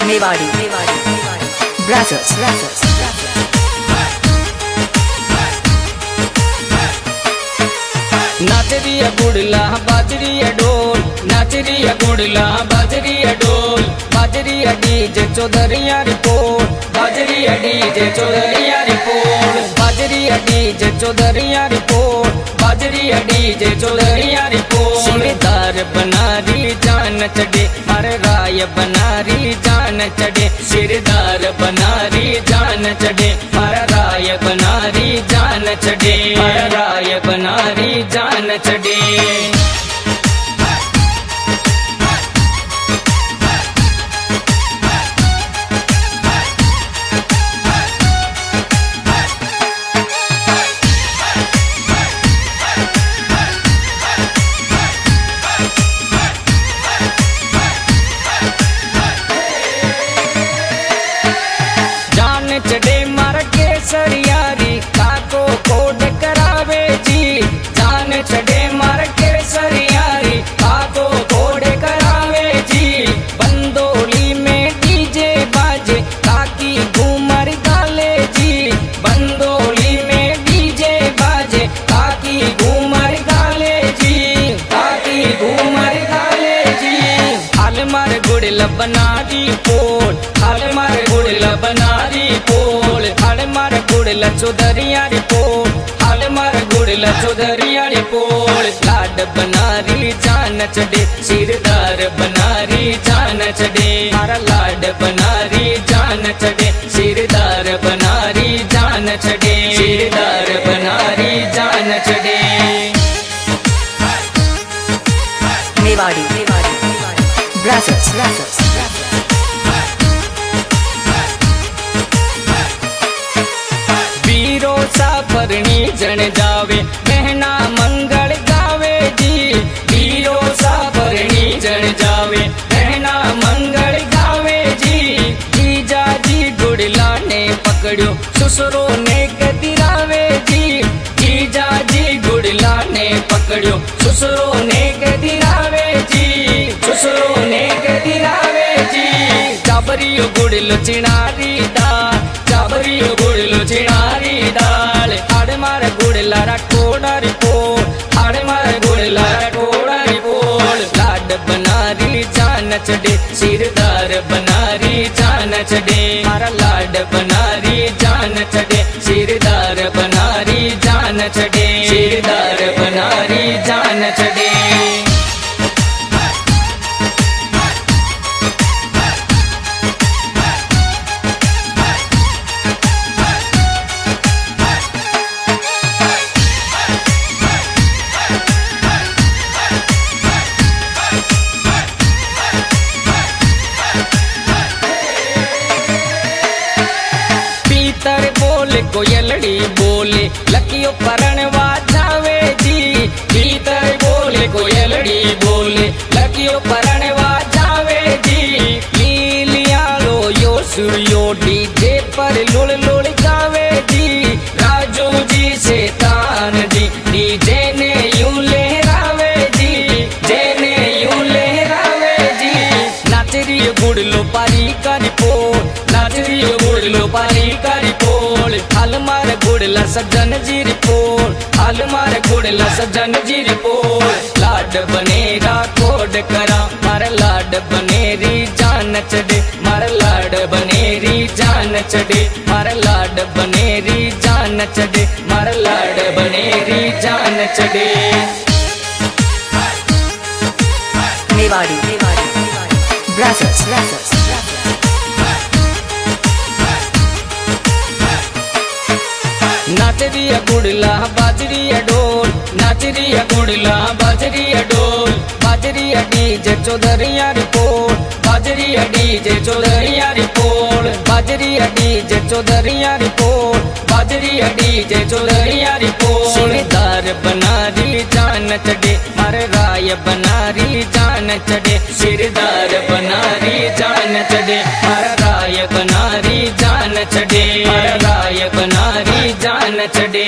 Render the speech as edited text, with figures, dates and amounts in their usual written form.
मेवाड़ी ब्राजर्स नाचरिया गुड़ला बाजरिया ढोल, नाचरिया गुड़ला बाजरिया ढोल, बाजरिया डीजे चौधरिया रिपोल, बाजरिया डीजे चौधरिया रिपोल, बाजरिया डीजे चौधरिया रिपोल, बाजरिया डीजे चौधरिया रिपोल। सिरदार बनारी जान चढ़े हर राय बनारी जान चढ़े, सिरदार बनारी जान चढ़े हर राय बनारी जान चढ़े, हर राय बनारी जान चढ़े। चढ़े मार के सरियारी काको कोड करावे जी, जान चढ़े मार के सरियारी काको कोड करावे जी। बंदोली में डीजे बाजे काकी घूमर गाले जी, बंदोली में डीजे बाजे काकी घूमर गाले जी, काकी घूमर गाले जी। हाल मार गुड़ल बनारी पोल, हाल मार गुड़ल बनारी पोल, हाल मार गुड़ला चौधरिया पोल, हाल मार गुड़ला चौधरिया पोल। लाड बनारी जान चढ़े सिरदार बनारी जान चढ़े, मारा लाड बनारी जान चढ़े सिरदार बनारी जान चढ़े, सिरदार बनारी जान चढ़े। मेवाड़ी ब्राजर्स साफरनी जन जावे महीना मंगल गावे जी, वीरो साफरनी जन जावे महीना मंगल गावे जी। जीजा जी गुड़ला ने पकड़ो ससुरो ने कदिरावे जी, जीजा जी गुड़ला ने पकड़ो ससुरो ने कदिरावे जी, ससुरो ने कदिरावे जी। चाबरियो गुड़लो चिनारी दाल, चाबरियो गुड़लो चिनारी दाल, हाड़ मार गुड़ला रटोड़ा रिपोल, हाड़ मार गुड़ला रटोड़ा रिपोल। लाड बनारी जान चढ़े सिरदार बनारी जान चढ़े, मारा लाड बनारी जान चढ़े सिरदार बनारी जान चढ़े, सिरदार बनारी जान चढ़े। कोयलड़ी बोले लकियो परणवा जावे जी, भीतर बोले कोयलड़ी बोले लकियो परणवा जावे जी। लीलियालो यो सूर्यो डीजे पर लुल लुल गावे जी, राजू जी से तान जी डीजे ने यूं लहरावे जी, जेने यूं लहरावे जी। नाचरी गुड़लो पारी करी पोल, नाचरी गुड़लो पारी करी पोल। हाल मार गुड़ला सज्जन जी रिपोल, हाल मार गुड़ला सज्जन जी रिपोल। लाड बनेरा कोड करा मार लाड बनेरी जान चढ़े, मार लाड बनेरी जान चढ़े, मार लाड बनेरी जान चढ़े, मार लाड बनेरी जान चढ़े। मेवाड़ी ब्राजर्स नाचरिया गुड़ला बाजरिया ढोल, नाचरिया गुड़ला बाजरिया ढोल, बाजरिया डीजे चौधरिया रिपोल, बाजरिया डीजे चौधरिया रिपोल, बाजरिया डीजे चौधरिया रिपोल, बाजरिया डीजे चौधरिया रिपोल। सिरदार बनारी जान चढ़े हर राय बनारी जान चढ़े, सिरदार बनारी जान चढ़े हर राय बनारी जान चढ़े, हर राय बनारी जान चढ़े।